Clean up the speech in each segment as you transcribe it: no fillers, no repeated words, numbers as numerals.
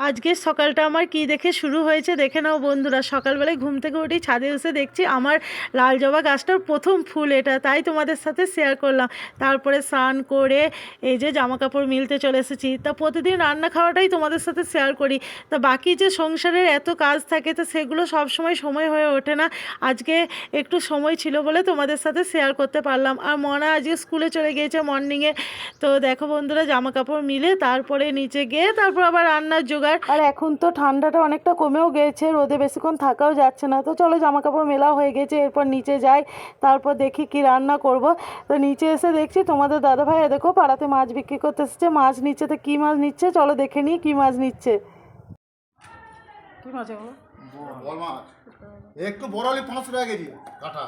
আজকের সকালটা আমার কি দেখে শুরু হয়েছে দেখে নাও বন্ধুরা। সকালবেলায় ঘুম থেকে উঠি, ছাদে এসে দেখছি আমার লাল জবা গাছটার প্রথম ফুল এটা, তাই তোমাদের সাথে শেয়ার করলাম। তারপরে স্নান করে এই যে জামা কাপড় মিলতে চলে এসেছি। তা প্রতিদিন রান্না খাওয়াটাই তোমাদের সাথে শেয়ার করি। তা বাকি যে সংসারের এত কাজ থাকে তো সেগুলো সব সময় হয়ে ওঠে না। আজকে একটু সময় ছিল বলে তোমাদের সাথে শেয়ার করতে পারলাম। আর মনা আজকে স্কুলে চলে গিয়েছে মর্নিংয়ে। তো দেখো বন্ধুরা, জামা কাপড় মিলে তারপরে নিচে গিয়ে তারপর আবার রান্নার জোগাড়। আর এখন তো ঠান্ডাটা অনেকটা কমেও গিয়েছে, রোদে বেশিক্ষণ থাকাও যাচ্ছে না। তো চলো, জামা কাপড় মেলাও হয়ে গেছে, এরপর নিচে যাই, তারপর দেখি কি রান্না করব। তো নিচে এসে দেখছি তোমাদের দাদাভাই দেখো পাড়াতে মাছ বিক্রি করতে এসেছে, মাছ নিচ্ছে। তো কী মাছ নিচ্ছে চলো দেখে নিই কী মাছ নিচ্ছে। কী মাছ এগুলো? বল মাছ একটু বড় হলে 500 টাকা কেজি কাটা।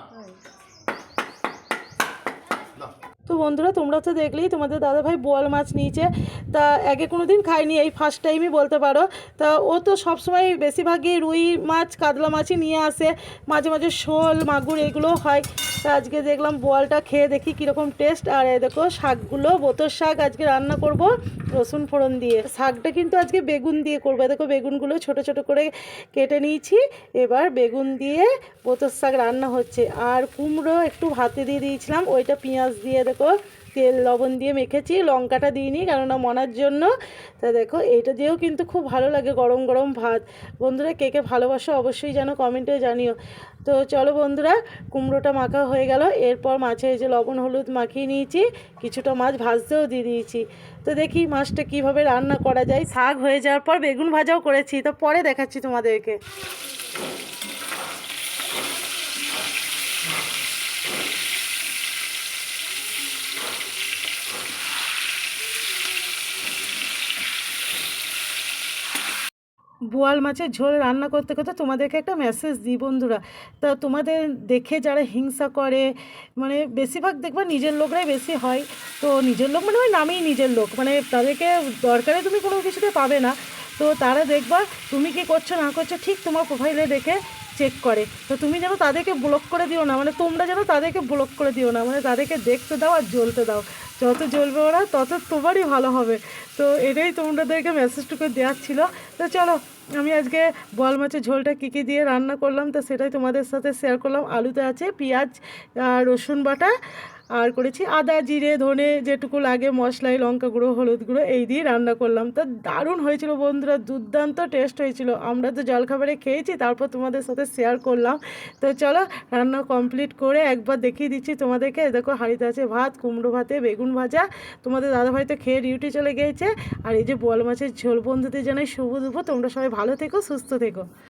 তো বন্ধুরা, তোমরা তো দেখলেই তোমাদের দাদাভাই বোয়াল মাছ নিয়েছে। তা আগে কোনো দিন খাইনি, এই ফার্স্ট টাইমই বলতে পারো। তা ও তো সবসময় বেশিরভাগই রুই মাছ কাতলা মাছই নিয়ে আসে, মাঝে মাঝে শোল মাগুর এগুলোও হয়। তা আজকে দেখলাম বোয়ালটা খেয়ে দেখি কীরকম টেস্ট। আর এই দেখো শাকগুলো, বোতর শাক আজকে রান্না করব রসুন ফোড়ন দিয়ে। শাকটা কিন্তু আজকে বেগুন দিয়ে করবো। দেখো বেগুনগুলো ছোট ছোট করে কেটে নিয়েছি, এবার বেগুন দিয়ে বোতর শাক রান্না হচ্ছে। আর কুমড়ো একটু ভাতে দিয়ে দিয়েছিলাম, ওইটা পেঁয়াজ দিয়ে দেখো তেল লবণ দিয়ে মেখেছি, লঙ্কাটা দিইনি কেননা মনার জন্য। তা দেখো এইটা দিয়েও কিন্তু খুব ভালো লাগে গরম গরম ভাত। বন্ধুরা কে কে ভালোবাসো অবশ্যই যেন কমেন্টে জানিও। তো চলো বন্ধুরা, কুমড়োটা মাখা হয়ে গেল, এরপর মাছে এই যে লবণ হলুদ মাখিয়ে নিয়েছি, কিছুটা মাছ ভাজতেও দিয়ে দিয়েছি। তো দেখি মাছটা কিভাবে রান্না করা যায়। শাক হয়ে যাওয়ার পর বেগুন ভাজাও করেছি, তো পরে দেখাচ্ছি তোমাদেরকে। বোয়াল মাছের ঝোল রান্না করতে করতে তোমাদেরকে একটা মেসেজ দিই বন্ধুরা। তা তোমাদের দেখে যারা হিংসা করে, মানে বেশিরভাগ দেখবা নিজের লোকরাই বেশি হয়। তো নিজের লোক মানে ওই নামেই নিজের লোক, মানে তাদেরকে দরকারে তুমি কোনো কিছুতে পাবে না। তো তারা দেখবা তুমি কি করছো না করছো ঠিক তোমার প্রোফাইলে দেখে চেক করে। তো তুমি যেন তাদেরকে ব্লক করে দিও না, মানে তোমরা যেন তাদেরকে ব্লক করে দিও না, মানে তাদেরকে দেখতে দাও আর জ্বলতে দাও। যত জ্বলবে ওরা তত তোমারই ভালো হবে। তো এটাই তোমাদেরকে মেসেজটুকু দেওয়ার ছিল। তো চলো, আমি আজকে বোয়াল মাছের ঝোলটা কী কী দিয়ে রান্না করলাম তো সেটাই তোমাদের সাথে শেয়ার করলাম। আলুতে আছে পেঁয়াজ আর রসুন বাটা, আর করেছি আদা জিরে ধনে যেটুকু লাগে মশলাই, লঙ্কা গুঁড়ো হলুদ গুঁড়ো এই দিয়ে রান্না করলাম। তো দারুণ হয়েছিল বন্ধুরা, দুর্দান্ত টেস্ট হয়েছিল। আমরা তো জলখাবারে খেয়েছি, তারপর তোমাদের সাথে শেয়ার করলাম। তো চলো, রান্না কমপ্লিট করে একবার দেখিয়ে দিচ্ছি তোমাদেরকে। দেখো হাঁড়িতে আছে ভাত, কুমড়ো ভাতে বেগুন ভাজা। তোমাদের দাদাভাই তো খেয়ে ডিউটি চলে গিয়েছে। আর এই যে বোয়াল মাছের ঝোল। বন্ধুদের জানাই শুভ দুপুর, তোমরা সবাই ভালো থেকো, সুস্থ থেকো।